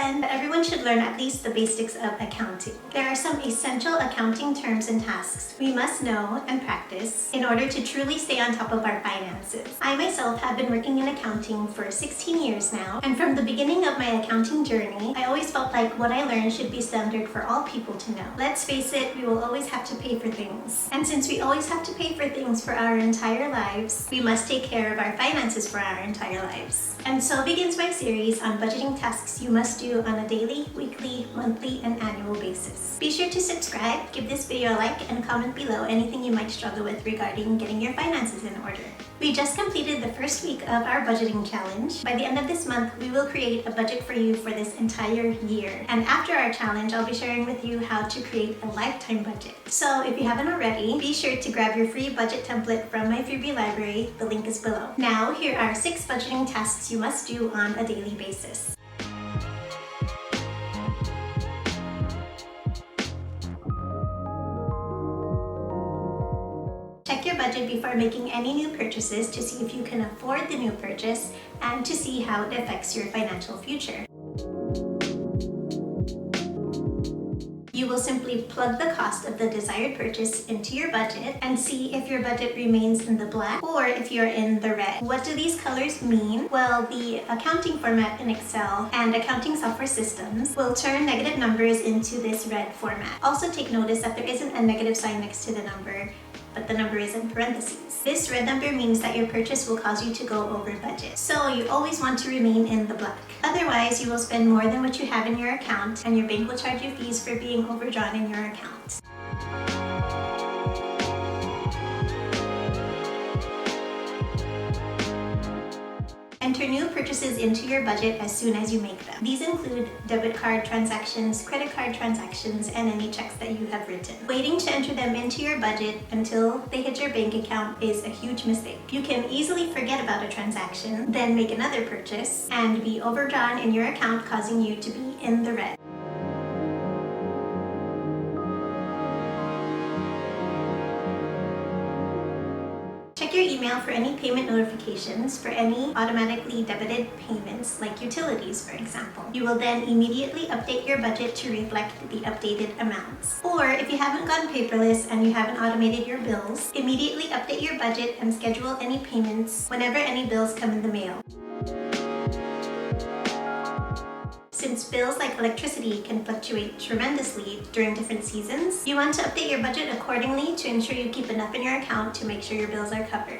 and everyone should learn at least the basics of accounting. There are some essential accounting terms and tasks we must know and practice in order to truly stay on top of our finances. I myself have been working in accounting for 16 years now, and from the beginning of my accounting journey, I always felt like what I learned should be standard for all people to know. Let's face it, we will always have to pay for things. And since we always have to pay for things for our entire lives, we must take care of our finances for our entire lives. And so begins my series on budgeting tasks you must do on a daily, weekly, monthly, and annual basis. Be sure to subscribe, give this video a like, and comment below anything you might struggle with regarding getting your finances in order. We just completed the first week of our budgeting challenge. By the end of this month, we will create a budget for you for this entire year. And after our challenge, I'll be sharing with you how to create a lifetime budget. So if you haven't already, be sure to grab your free budget template from my freebie library. The link is below. Now, here are 6 budgeting tasks you must do on a daily basis. Check your budget before making any new purchases to see if you can afford the new purchase and to see how it affects your financial future. You will simply plug the cost of the desired purchase into your budget and see if your budget remains in the black or if you're in the red. What do these colors mean? Well, the accounting format in Excel and accounting software systems will turn negative numbers into this red format. Also take notice that there isn't a negative sign next to the number, but the number is in parentheses. This red number means that your purchase will cause you to go over budget. So you always want to remain in the black. Otherwise, you will spend more than what you have in your account and your bank will charge you fees for being overdrawn in your account. Enter new purchases into your budget as soon as you make them. These include debit card transactions, credit card transactions, and any checks that you have written. Waiting to enter them into your budget until they hit your bank account is a huge mistake. You can easily forget about a transaction, then make another purchase, and be overdrawn in your account, causing you to be in the red. Check your email for any payment notifications for any automatically debited payments like utilities, for example. You will then immediately update your budget to reflect the updated amounts. Or if you haven't gone paperless and you haven't automated your bills, immediately update your budget and schedule any payments whenever any bills come in the mail. Since bills like electricity can fluctuate tremendously during different seasons, you want to update your budget accordingly to ensure you keep enough in your account to make sure your bills are covered.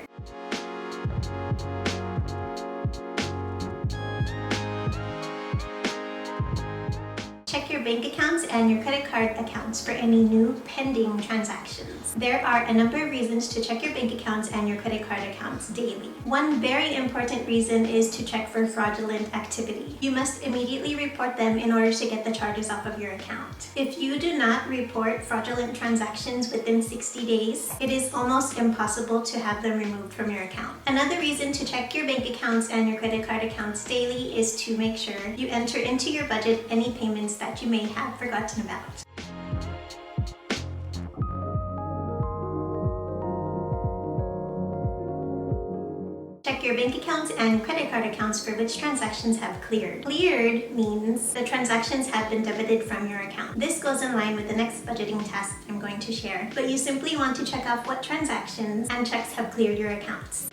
Check your bank accounts and your credit card accounts for any new pending transactions. There are a number of reasons to check your bank accounts and your credit card accounts daily. One very important reason is to check for fraudulent activity. You must immediately report them in order to get the charges off of your account. If you do not report fraudulent transactions within 60 days, it is almost impossible to have them removed from your account. Another reason to check your bank accounts and your credit card accounts daily is to make sure you enter into your budget any payments that you may have forgotten about. Check your bank accounts and credit card accounts for which transactions have cleared. Cleared means the transactions have been debited from your account. This goes in line with the next budgeting task I'm going to share, but you simply want to check off what transactions and checks have cleared your accounts.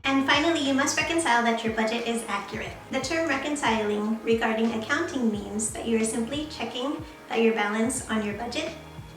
And finally, you must reconcile that your budget is accurate. The term reconciling regarding accounting means that you are simply checking that your balance on your budget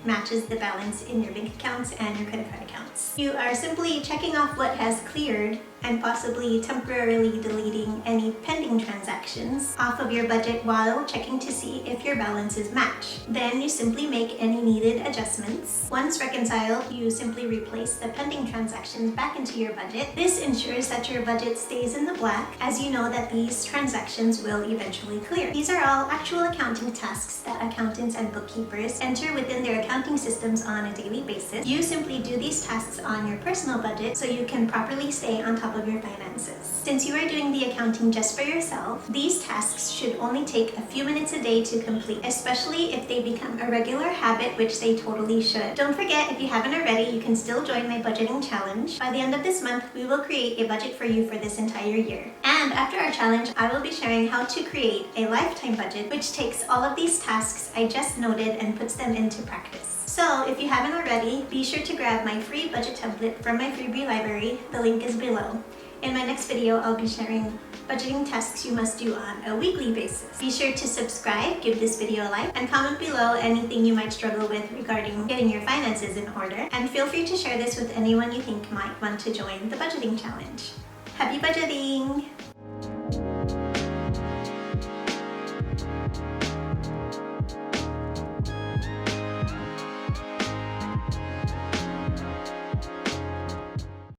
matches the balance in your bank accounts and your credit card accounts. You are simply checking off what has cleared and possibly temporarily deleting any pending transactions off of your budget while checking to see if your balances match. Then you simply make any needed adjustments. Once reconciled, you simply replace the pending transactions back into your budget. This ensures that your budget stays in the black, as you know that these transactions will eventually clear. These are all actual accounting tasks that accountants and bookkeepers enter within their accounting systems on a daily basis. You simply do these tasks tasks on your personal budget so you can properly stay on top of your finances. Since you are doing the accounting just for yourself, these tasks should only take a few minutes a day to complete, especially if they become a regular habit, which they totally should. Don't forget, if you haven't already, you can still join my budgeting challenge. By the end of this month, we will create a budget for you for this entire year. And after our challenge, I will be sharing how to create a lifetime budget, which takes all of these tasks I just noted and puts them into practice. So if you haven't already, be sure to grab my free budget template from my freebie library. The link is below. In my next video, I'll be sharing budgeting tasks you must do on a weekly basis. Be sure to subscribe, give this video a like, and comment below anything you might struggle with regarding getting your finances in order. And feel free to share this with anyone you think might want to join the budgeting challenge. Happy budgeting!